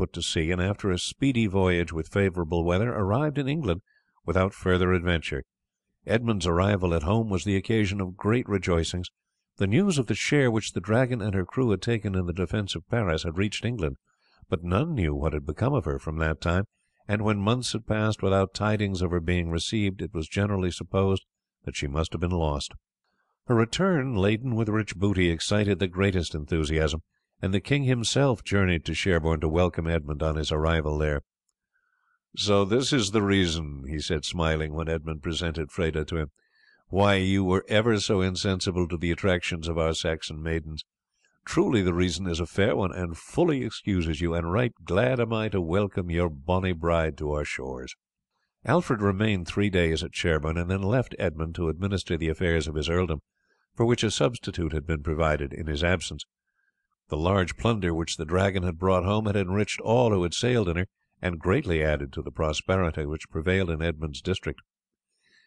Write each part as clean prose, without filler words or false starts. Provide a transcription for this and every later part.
put to sea, and after a speedy voyage with favourable weather arrived in England without further adventure. Edmund's arrival at home was the occasion of great rejoicings. The news of the share which the Dragon and her crew had taken in the defence of Paris had reached England, but none knew what had become of her from that time, and when months had passed without tidings of her being received, it was generally supposed that she must have been lost. Her return, laden with rich booty, excited the greatest enthusiasm, and the king himself journeyed to Sherborne to welcome Edmund on his arrival there. "So this is the reason," he said smiling, when Edmund presented Freda to him, "why you were ever so insensible to the attractions of our Saxon maidens. Truly the reason is a fair one, and fully excuses you, and right glad am I to welcome your bonny bride to our shores." Alfred remained 3 days at Sherborne, and then left Edmund to administer the affairs of his earldom, for which a substitute had been provided in his absence. The large plunder which the Dragon had brought home had enriched all who had sailed in her, and greatly added to the prosperity which prevailed in Edmund's district.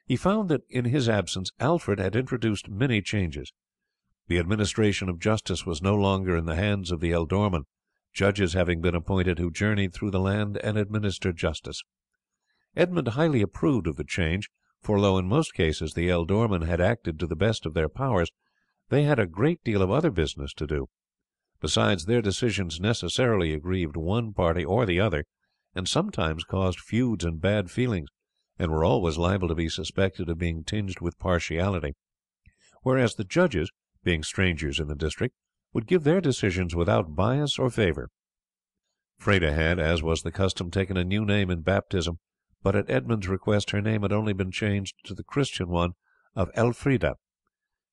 He found that in his absence Alfred had introduced many changes. The administration of justice was no longer in the hands of the ealdormen, judges having been appointed who journeyed through the land and administered justice. Edmund highly approved of the change, for though in most cases the ealdormen had acted to the best of their powers, they had a great deal of other business to do. Besides, their decisions necessarily aggrieved one party or the other, and sometimes caused feuds and bad feelings, and were always liable to be suspected of being tinged with partiality, whereas the judges, being strangers in the district, would give their decisions without bias or favour. Freda had, as was the custom, taken a new name in baptism, but at Edmund's request her name had only been changed to the Christian one of Elfrida,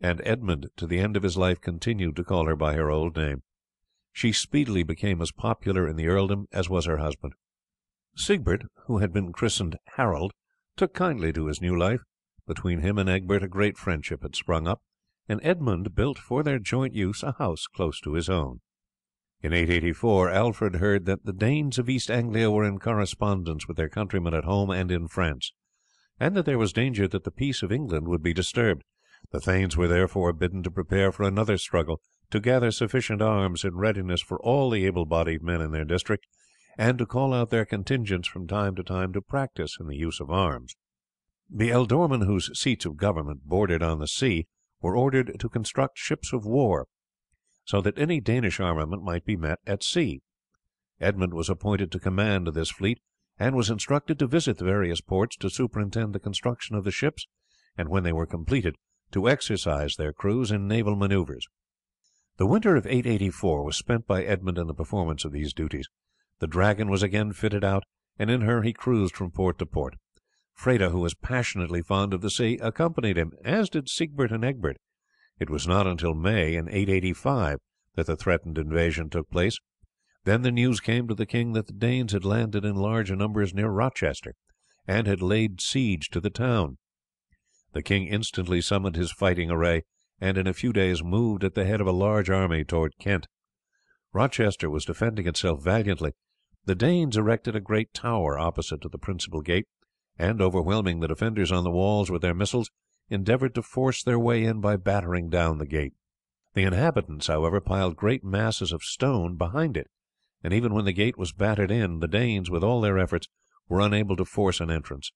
and Edmund to the end of his life continued to call her by her old name. She speedily became as popular in the earldom as was her husband. Siegbert, who had been christened Harold, took kindly to his new life. Between him and Egbert a great friendship had sprung up, and Edmund built for their joint use a house close to his own. In 884 Alfred heard that the Danes of East Anglia were in correspondence with their countrymen at home and in France, and that there was danger that the peace of England would be disturbed. The thanes were therefore bidden to prepare for another struggle, to gather sufficient arms in readiness for all the able-bodied men in their district, and to call out their contingents from time to time to practice in the use of arms. The ealdormen whose seats of government bordered on the sea were ordered to construct ships of war, so that any Danish armament might be met at sea. Edmund was appointed to command this fleet, and was instructed to visit the various ports to superintend the construction of the ships, and when they were completed to exercise their crews in naval manoeuvres. The winter of 884 was spent by Edmund in the performance of these duties. The Dragon was again fitted out, and in her he cruised from port to port. Freda, who was passionately fond of the sea, accompanied him, as did Siegbert and Egbert. It was not until May in 885 that the threatened invasion took place. Then the news came to the king that the Danes had landed in large numbers near Rochester, and had laid siege to the town. The king instantly summoned his fighting array, and in a few days moved at the head of a large army towards Kent. Rochester was defending itself valiantly. The Danes erected a great tower opposite to the principal gate, and, overwhelming the defenders on the walls with their missiles, endeavoured to force their way in by battering down the gate. The inhabitants, however, piled great masses of stone behind it, and even when the gate was battered in, the Danes, with all their efforts, were unable to force an entrance.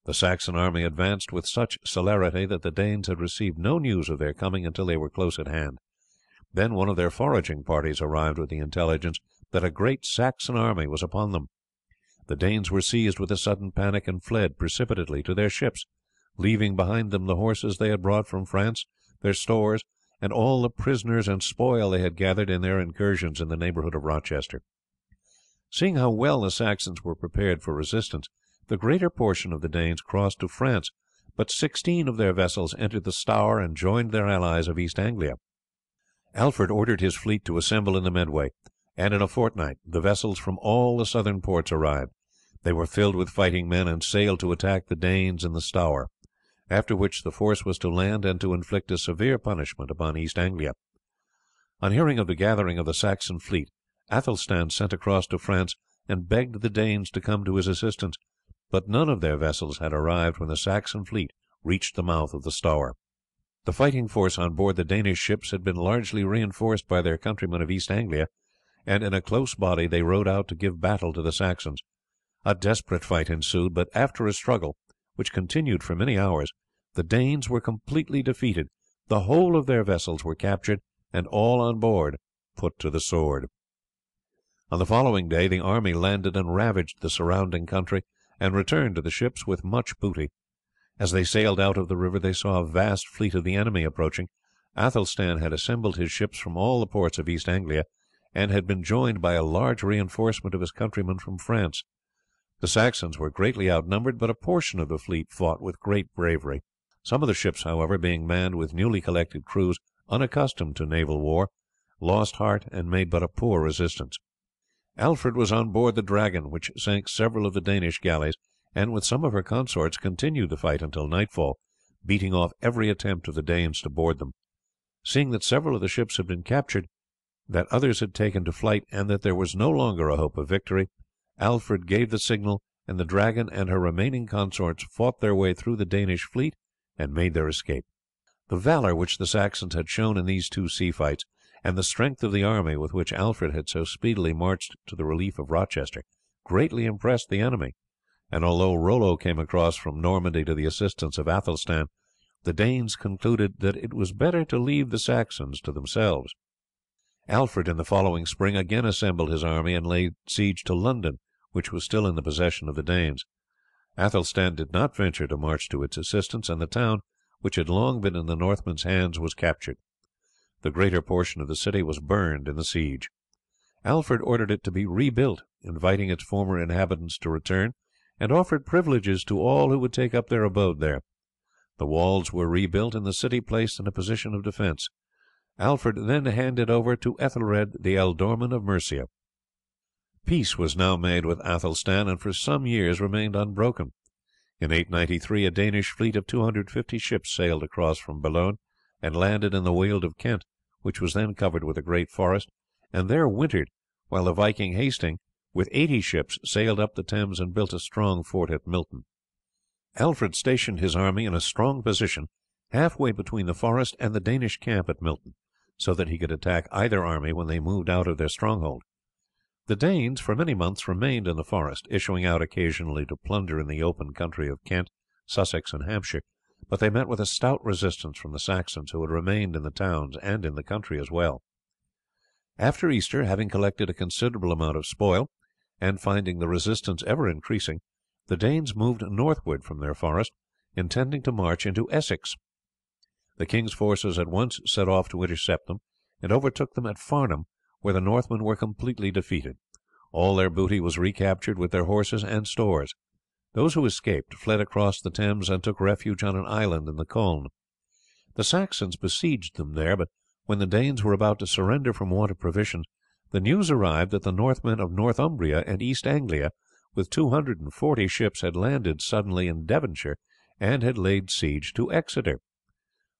The Saxon army advanced with such celerity that the Danes had received no news of their coming until they were close at hand. Then one of their foraging parties arrived with the intelligence that a great Saxon army was upon them. The Danes were seized with a sudden panic and fled precipitately to their ships, leaving behind them the horses they had brought from France, their stores, and all the prisoners and spoil they had gathered in their incursions in the neighbourhood of Rochester. Seeing how well the Saxons were prepared for resistance, the greater portion of the Danes crossed to France, but 16 of their vessels entered the Stour and joined their allies of East Anglia. Alfred ordered his fleet to assemble in the Medway, and in a fortnight the vessels from all the southern ports arrived. They were filled with fighting men, and sailed to attack the Danes in the Stour, after which the force was to land and to inflict a severe punishment upon East Anglia. On hearing of the gathering of the Saxon fleet, Athelstan sent across to France and begged the Danes to come to his assistance, but none of their vessels had arrived when the Saxon fleet reached the mouth of the Stour. The fighting force on board the Danish ships had been largely reinforced by their countrymen of East Anglia, and in a close body they rode out to give battle to the Saxons. A desperate fight ensued, but after a struggle, which continued for many hours, the Danes were completely defeated, the whole of their vessels were captured, and all on board put to the sword. On the following day the army landed and ravaged the surrounding country, and returned to the ships with much booty. As they sailed out of the river they saw a vast fleet of the enemy approaching. Athelstan had assembled his ships from all the ports of East Anglia, and had been joined by a large reinforcement of his countrymen from France. The Saxons were greatly outnumbered, but a portion of the fleet fought with great bravery. Some of the ships, however, being manned with newly collected crews unaccustomed to naval war, lost heart and made but a poor resistance. Alfred was on board the Dragon, which sank several of the Danish galleys, and with some of her consorts continued the fight until nightfall, beating off every attempt of the Danes to board them. Seeing that several of the ships had been captured, that others had taken to flight, and that there was no longer a hope of victory, Alfred gave the signal, and the Dragon and her remaining consorts fought their way through the Danish fleet and made their escape. The valour which the Saxons had shown in these two sea fights, and the strength of the army with which Alfred had so speedily marched to the relief of Rochester, greatly impressed the enemy, and although Rollo came across from Normandy to the assistance of Athelstan, the Danes concluded that it was better to leave the Saxons to themselves. Alfred in the following spring again assembled his army and laid siege to London, which was still in the possession of the Danes. Athelstan did not venture to march to its assistance, and the town, which had long been in the Northmen's hands, was captured. The greater portion of the city was burned in the siege. Alfred ordered it to be rebuilt, inviting its former inhabitants to return, and offered privileges to all who would take up their abode there. The walls were rebuilt and the city placed in a position of defence. Alfred then handed over to Ethelred the ealdorman of Mercia. Peace was now made with Athelstan, and for some years remained unbroken. In 893 a Danish fleet of 250 ships sailed across from Boulogne, and landed in the Weald of Kent, which was then covered with a great forest, and there wintered, while the Viking Hasting, with 80 ships, sailed up the Thames and built a strong fort at Milton. Alfred stationed his army in a strong position halfway between the forest and the Danish camp at Milton, so that he could attack either army when they moved out of their stronghold. The Danes for many months remained in the forest, issuing out occasionally to plunder in the open country of Kent, Sussex, and Hampshire, but they met with a stout resistance from the Saxons, who had remained in the towns and in the country as well. After Easter, having collected a considerable amount of spoil, and finding the resistance ever increasing, the Danes moved northward from their forest, intending to march into Essex. The king's forces at once set off to intercept them, and overtook them at Farnham, where the Northmen were completely defeated. All their booty was recaptured, with their horses and stores. Those who escaped fled across the Thames and took refuge on an island in the Colne. The Saxons besieged them there, but when the Danes were about to surrender from want of provisions, the news arrived that the Northmen of Northumbria and East Anglia, with 240 ships, had landed suddenly in Devonshire, and had laid siege to Exeter.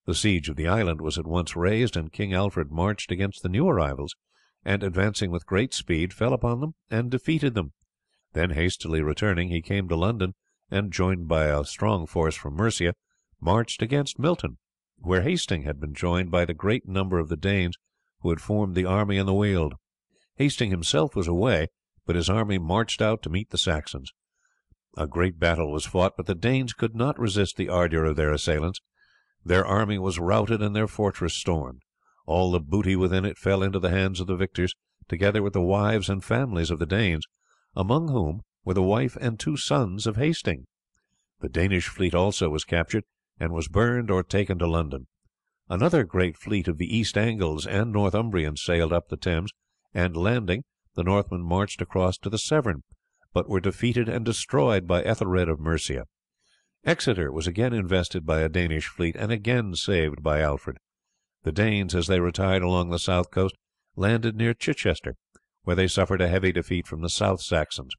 The siege of the island was at once raised, and King Alfred marched against the new arrivals, and advancing with great speed fell upon them and defeated them. Then hastily returning, he came to London, and, joined by a strong force from Mercia, marched against Milton, where Hasting had been joined by the great number of the Danes who had formed the army in the Weald. Hasting himself was away, but his army marched out to meet the Saxons. A great battle was fought, but the Danes could not resist the ardour of their assailants. Their army was routed and their fortress stormed. All the booty within it fell into the hands of the victors, together with the wives and families of the Danes, among whom were the wife and 2 sons of Hasting. The Danish fleet also was captured, and was burned or taken to London. Another great fleet of the East Angles and Northumbrians sailed up the Thames, and landing, the Northmen marched across to the Severn, but were defeated and destroyed by Ethelred of Mercia. Exeter was again invested by a Danish fleet, and again saved by Alfred. The Danes, as they retired along the south coast, landed near Chichester, where they suffered a heavy defeat from the South Saxons.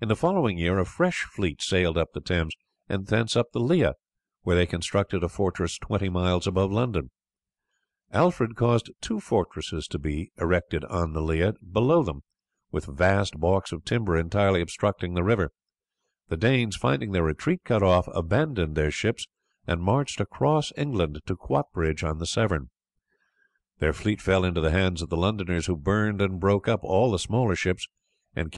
In the following year a fresh fleet sailed up the Thames, and thence up the Lea, where they constructed a fortress 20 miles above London. Alfred caused 2 fortresses to be erected on the Lea below them, with vast balks of timber entirely obstructing the river. The Danes, finding their retreat cut off, abandoned their ships and marched across England to Quatbridge on the Severn. Their fleet fell into the hands of the Londoners, who burned and broke up all the smaller ships, and